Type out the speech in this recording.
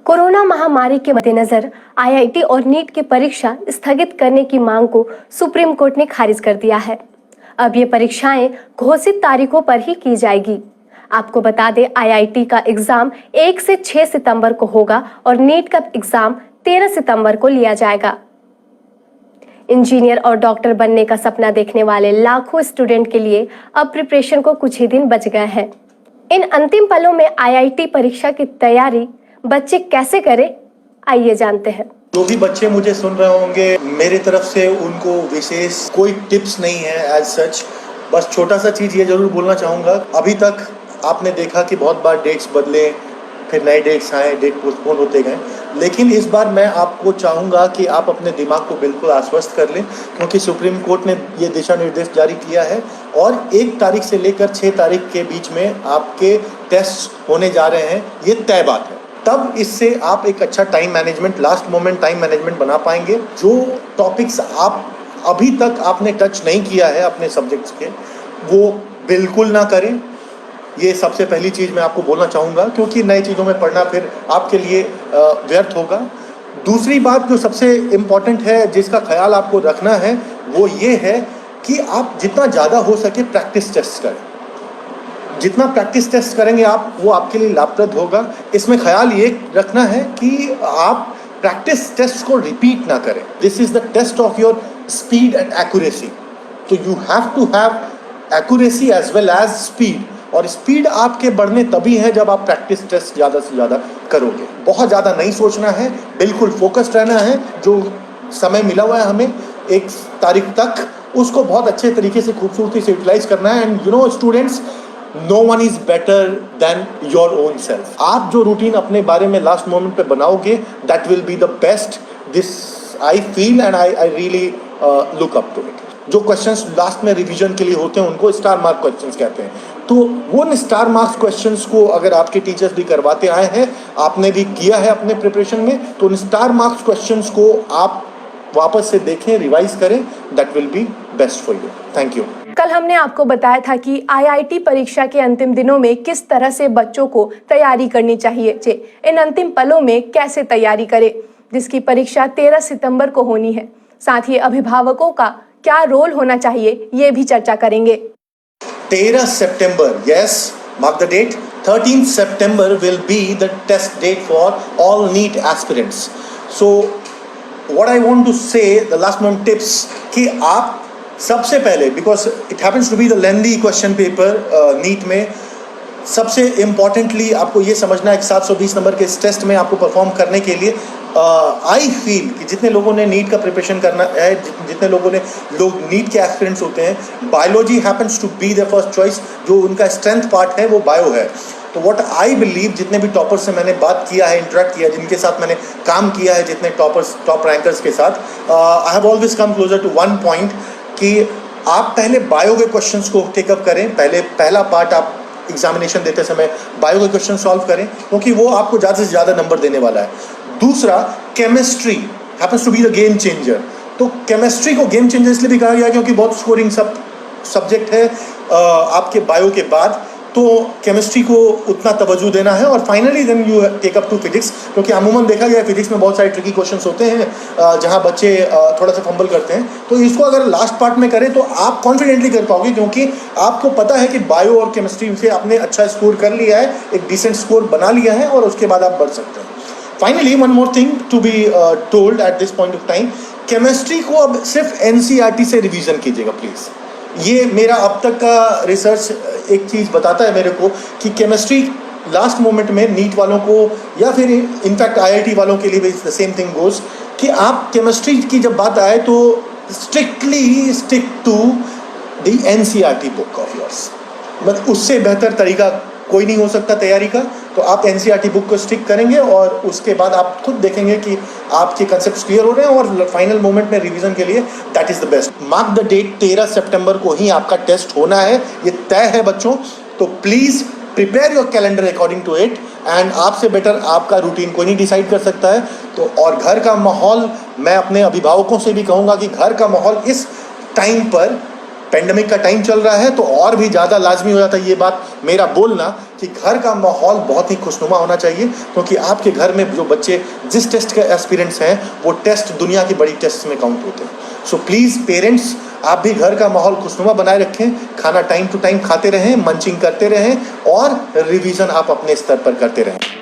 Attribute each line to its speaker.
Speaker 1: Corona महामारी के मद्देनजर आईआईटी और नीट की परीक्षा स्थगित करने की मांग को सुप्रीम कोर्ट ने खारिज कर दिया है। अब ये परीक्षाएं घोषित तारीखों पर ही की जाएगी। आपको बता दें, आईआईटी का एग्जाम 1 से 6 सितंबर को होगा और नीट का एग्जाम 13 सितंबर को लिया जाएगा। इंजीनियर और डॉक्टर बनने का सपना देखने वाले लाखों स्टूडेंट के लिए अब प्रिपरेशन को कुछ ही दिन बच गए हैं। इन अंतिम पलों में आईआईटी परीक्षा की तैयारी बच्चे कैसे करें, आइए जानते हैं।
Speaker 2: जो भी बच्चे मुझे सुन रहे होंगे, मेरे तरफ से उनको विशेष कोई टिप्स नहीं है एज सच। बस छोटा सा चीज़ ये जरूर बोलना चाहूँगा, अभी तक आपने देखा कि बहुत बार डेट्स बदले, फिर नए डेट्स आए, डेट पोस्टपोन होते गए, लेकिन इस बार मैं आपको चाहूँगा कि आप अपने दिमाग को बिल्कुल आश्वस्त कर लें, क्योंकि सुप्रीम कोर्ट ने ये दिशा निर्देश जारी किया है और 1 तारीख से लेकर 6 तारीख के बीच में आपके टेस्ट होने जा रहे हैं, ये तय बात है। तब इससे आप एक अच्छा time management, last moment time management बना पाएंगे। जो टॉपिक्स आप अभी तक आपने टच नहीं किया है अपने सब्जेक्ट्स के, वो बिल्कुल ना करें। ये सबसे पहली चीज़ मैं आपको बोलना चाहूँगा, क्योंकि नई चीज़ों में पढ़ना फिर आपके लिए व्यर्थ होगा। दूसरी बात जो सबसे इम्पॉर्टेंट है, जिसका ख्याल आपको रखना है, वो ये है कि आप जितना ज़्यादा हो सके प्रैक्टिस टेस्ट करें। जितना प्रैक्टिस टेस्ट करेंगे आप, वो आपके लिए लाभप्रद होगा। इसमें ख्याल ये रखना है कि आप प्रैक्टिस टेस्ट को रिपीट ना करें। This is the test of your speed and accuracy. तो you have to have accuracy as well as speed, और स्पीड आपके बढ़ने तभी है जब आप प्रैक्टिस टेस्ट ज़्यादा से ज़्यादा करोगे। बहुत ज़्यादा नहीं सोचना है, बिल्कुल फोकस्ड रहना है। जो समय मिला हुआ है हमें 1 तारीख तक, उसको बहुत अच्छे तरीके से, खूबसूरती से यूटिलाइज करना है। And you know students, no one is better than your own self. आप जो रूटीन अपने बारे में लास्ट मोमेंट पे बनाओगे, that will be the best. This I feel and I really look up to it. जो क्वेश्चंस लास्ट में revision के लिए होते हैं, उनको स्टार मार्क क्वेश्चंस कहते हैं। तो वो स्टार मार्क्स क्वेश्चंस को अगर आपके टीचर्स भी करवाते आए हैं, आपने भी किया है अपने प्रिपरेशन में, तो उन स्टार मार्क्स क्वेश्चंस को आप वापस से देखें, रिवाइज करें। That will B best for you. Thank you.
Speaker 1: कल हमने आपको बताया था कि आईआईटी परीक्षा के अंतिम दिनों में किस तरह से बच्चों को तैयारी करनी चाहिए। इन अंतिम पलों में कैसे तैयारी करें, जिसकी परीक्षा 13 सितंबर को होनी है। साथ ही अभिभावकों का क्या रोल होना चाहिए, ये भी चर्चा करेंगे।
Speaker 2: 13 सितंबर, yes, mark the date. 13th September will be the test date for all NEET aspirants. So what I want to say, the last moment tips, कि आप सबसे पहले, because it happens to be the lengthy question paper NEET में, सबसे importantly आपको ये समझना है कि 720 नंबर के इस टेस्ट में आपको परफॉर्म करने के लिए आई फील कि जितने लोगों ने नीट का प्रिपरेशन करना है, जितने लोग नीट के एस्पिरेंट्स होते हैं, biology happens to be the first choice. जो उनका स्ट्रेंथ पार्ट है वो बायो है। तो व्हाट आई बिलीव, जितने भी टॉपर्स से मैंने बात किया है, इंटरेक्ट किया, जिनके साथ मैंने काम किया है, जितने टॉप रैंकर्स के साथ, I have always come closer to one point कि आप पहले बायो के क्वेश्चंस को टेकअप करें। पहला पार्ट आप एग्जामिनेशन देते समय बायो के क्वेश्चन सॉल्व करें, क्योंकि वो आपको ज़्यादा से ज़्यादा नंबर देने वाला है। दूसरा, chemistry happens to be the game changer. तो केमिस्ट्री को गेम चेंजर इसलिए भी कहा गया क्योंकि बहुत स्कोरिंग सब्जेक्ट है आपके बायो के बाद, तो केमिस्ट्री को उतना तवज्जो देना है। और finally then you take up to physics, क्योंकि अमूमन देखा गया है फिजिक्स में बहुत सारे ट्रिकी क्वेश्चंस होते हैं जहां बच्चे थोड़ा सा फंबल करते हैं। तो इसको अगर लास्ट पार्ट में करें तो आप कॉन्फिडेंटली कर पाओगे, क्योंकि आपको पता है कि बायो और केमिस्ट्री से आपने अच्छा स्कोर कर लिया है, एक डिसेंट स्कोर बना लिया है, और उसके बाद आप बढ़ सकते हैं। Finally one more thing to be told at this point of time, chemistry को अब सिर्फ एनसीईआरटी से रिवीजन कीजिएगा प्लीज़। ये मेरा अब तक का रिसर्च एक चीज़ बताता है मेरे को कि केमिस्ट्री लास्ट मोमेंट में नीट वालों को, या फिर इनफैक्ट आईआईटी वालों के लिए भी द सेम थिंग गोज, कि आप केमिस्ट्री की जब बात आए तो strictly stick to the NCERT book of yours. मतलब उससे बेहतर तरीका कोई नहीं हो सकता तैयारी का। तो आप एनसीईआरटी बुक को स्टिक करेंगे और उसके बाद आप खुद देखेंगे कि आपके कंसेप्ट्स क्लियर हो रहे हैं, और फाइनल मोमेंट में रिवीजन के लिए that is the best. Mark the date, 13 सितंबर को ही आपका टेस्ट होना है, ये तय है बच्चों। तो please prepare your calendar according to it, and आपसे बेटर आपका रूटीन कोई नहीं डिसाइड कर सकता है। तो और घर का माहौल, मैं अपने अभिभावकों से भी कहूँगा कि घर का माहौल इस टाइम पर पेंडेमिक का टाइम चल रहा है तो और भी ज़्यादा लाजमी हो जाता है ये बात मेरा बोलना कि घर का माहौल बहुत ही खुशनुमा होना चाहिए, क्योंकि आपके घर में जो बच्चे जिस टेस्ट के एस्पिरेंट्स हैं वो टेस्ट दुनिया की बड़ी टेस्ट में काउंट होते हैं। सो प्लीज़ पेरेंट्स, आप भी घर का माहौल खुशनुमा बनाए रखें, खाना टाइम टू टाइम खाते रहें, मंचिंग करते रहें और रिवीजन आप अपने स्तर पर करते रहें।